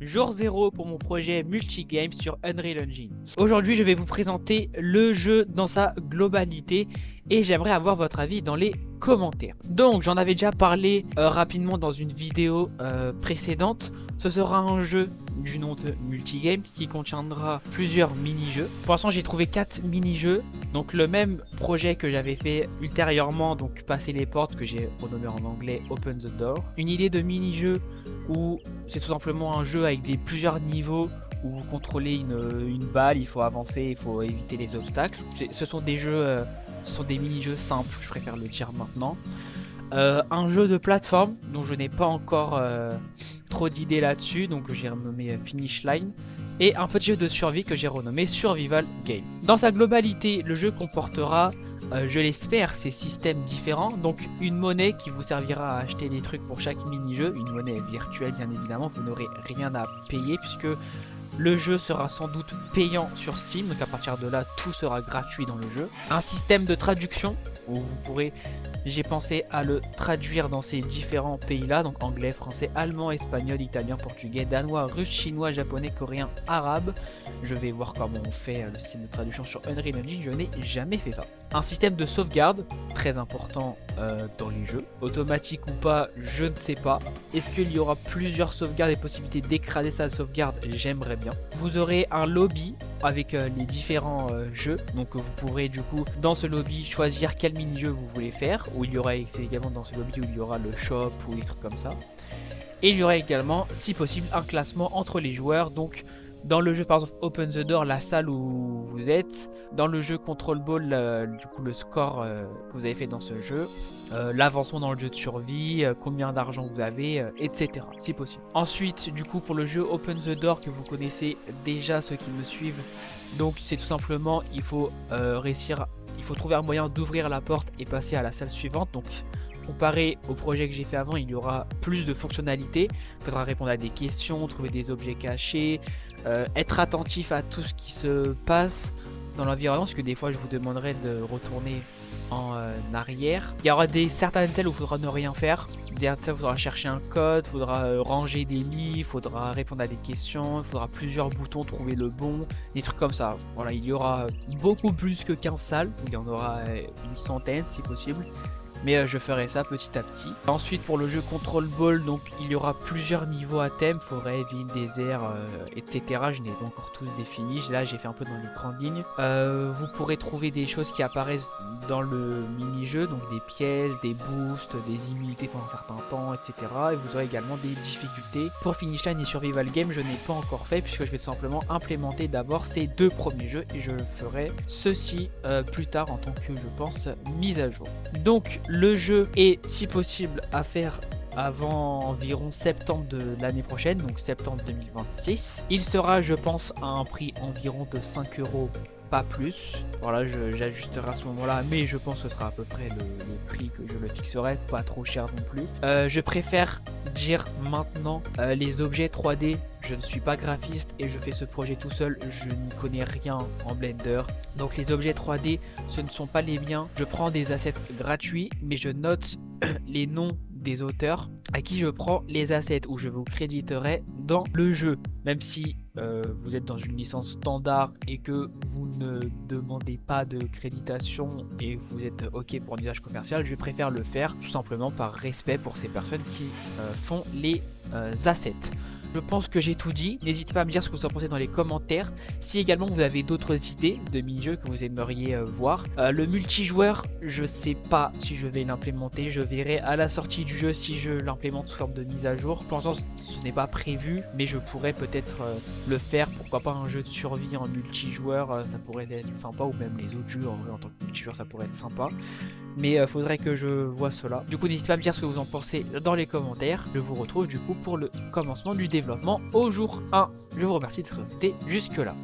Jour 0 pour mon projet multigame sur Unreal Engine. Aujourd'hui, je vais vous présenter le jeu dans sa globalité et j'aimerais avoir votre avis dans les commentaires. Donc, j'en avais déjà parlé rapidement dans une vidéo précédente. Ce sera un jeu du nom de multigame qui contiendra plusieurs mini-jeux. Pour l'instant, j'ai trouvé 4 mini-jeux. Donc, le même projet que j'avais fait ultérieurement, donc Passer les portes, que j'ai renommé en anglais Open the Door. Une idée de mini-jeu où c'est tout simplement un jeu avec plusieurs niveaux où vous contrôlez une balle, il faut avancer, il faut éviter les obstacles. Ce sont des jeux, ce sont des mini-jeux simples, je préfère le dire maintenant. Un jeu de plateforme dont je n'ai pas encore trop d'idées là-dessus, donc j'ai renommé Finish Line. Et un petit jeu de survie que j'ai renommé Survival Game. Dans sa globalité, le jeu comportera, je l'espère, ces systèmes différents. Donc une monnaie qui vous servira à acheter des trucs pour chaque mini-jeu. Une monnaie virtuelle bien évidemment, vous n'aurez rien à payer puisque le jeu sera sans doute payant sur Steam. Donc à partir de là, tout sera gratuit dans le jeu. Un système de traduction où vous pourrez... J'ai pensé à le traduire dans ces différents pays-là, donc anglais, français, allemand, espagnol, italien, portugais, danois, russe, chinois, japonais, coréen, arabe. Je vais voir comment on fait le système de traduction sur Unreal Engine, je n'ai jamais fait ça. Un système de sauvegarde, très important dans les jeux. Automatique ou pas, je ne sais pas. Est-ce qu'il y aura plusieurs sauvegardes et possibilités d'écraser sa sauvegarde? J'aimerais bien. Vous aurez un lobby avec les différents jeux, donc vous pourrez du coup dans ce lobby choisir quel mini-jeu vous voulez faire. Où il y aura également dans ce lobby où il y aura le shop ou des trucs comme ça. Et il y aura également, si possible, un classement entre les joueurs. Donc dans le jeu par exemple Open the Door, la salle où vous êtes. Dans le jeu Control Ball, du coup le score que vous avez fait dans ce jeu. L'avancement dans le jeu de survie, combien d'argent vous avez, etc. si possible. Ensuite, du coup pour le jeu Open the Door que vous connaissez déjà ceux qui me suivent. Donc c'est tout simplement, il faut il faut trouver un moyen d'ouvrir la porte et passer à la salle suivante. Donc comparé au projet que j'ai fait avant, il y aura plus de fonctionnalités. Il faudra répondre à des questions, trouver des objets cachés, être attentif à tout ce qui se passe dans l'environnement, parce que des fois je vous demanderai de retourner en arrière. Il y aura certaines scènes où il faudra ne rien faire. Derrière ça, il faudra chercher un code, il faudra ranger des lits, il faudra répondre à des questions, il faudra plusieurs boutons, trouver le bon, des trucs comme ça. Voilà, il y aura beaucoup plus que 15 salles, il y en aura une centaine si possible. Mais je ferai ça petit à petit. Ensuite pour le jeu Control Ball, donc il y aura plusieurs niveaux à thème, forêt, ville, désert, etc. Je n'ai pas encore tous définis. Là j'ai fait un peu dans les grandes lignes. Vous pourrez trouver des choses qui apparaissent dans le mini-jeu, donc des pièces, des boosts, des immunités pendant un certain temps, etc. Et vous aurez également des difficultés. Pour Finish Line et Survival Game, je n'ai pas encore fait puisque je vais tout simplement implémenter d'abord ces deux premiers jeux et je ferai ceci plus tard en tant que, je pense, mise à jour. Donc le jeu est si possible à faire avant environ septembre de l'année prochaine, donc septembre 2026. Il sera, je pense, à un prix environ de 5 €, pas plus. Voilà, j'ajusterai à ce moment-là, mais je pense que ce sera à peu près le prix que je le fixerai, pas trop cher non plus. Je préfère dire maintenant les objets 3D. Je ne suis pas graphiste et je fais ce projet tout seul, je n'y connais rien en Blender. Donc les objets 3D, ce ne sont pas les miens. Je prends des assets gratuits, mais je note les noms des auteurs à qui je prends les assets, où je vous créditerai dans le jeu. Même si vous êtes dans une licence standard et que vous ne demandez pas de créditation et vous êtes ok pour un usage commercial, je préfère le faire tout simplement par respect pour ces personnes qui font les assets. Je pense que j'ai tout dit, n'hésitez pas à me dire ce que vous en pensez dans les commentaires. Si également vous avez d'autres idées de mini-jeux que vous aimeriez voir. Le multijoueur, je sais pas si je vais l'implémenter, je verrai à la sortie du jeu si je l'implémente sous forme de mise à jour. Pour l'instant ce n'est pas prévu, mais je pourrais peut-être le faire, pourquoi pas un jeu de survie en multijoueur, ça pourrait être sympa, ou même les autres jeux en vrai en tant que multijoueur ça pourrait être sympa. Mais faudrait que je vois cela. Du coup n'hésitez pas à me dire ce que vous en pensez dans les commentaires. Je vous retrouve du coup pour le commencement du développement au jour 1. Je vous remercie d'être resté jusque là.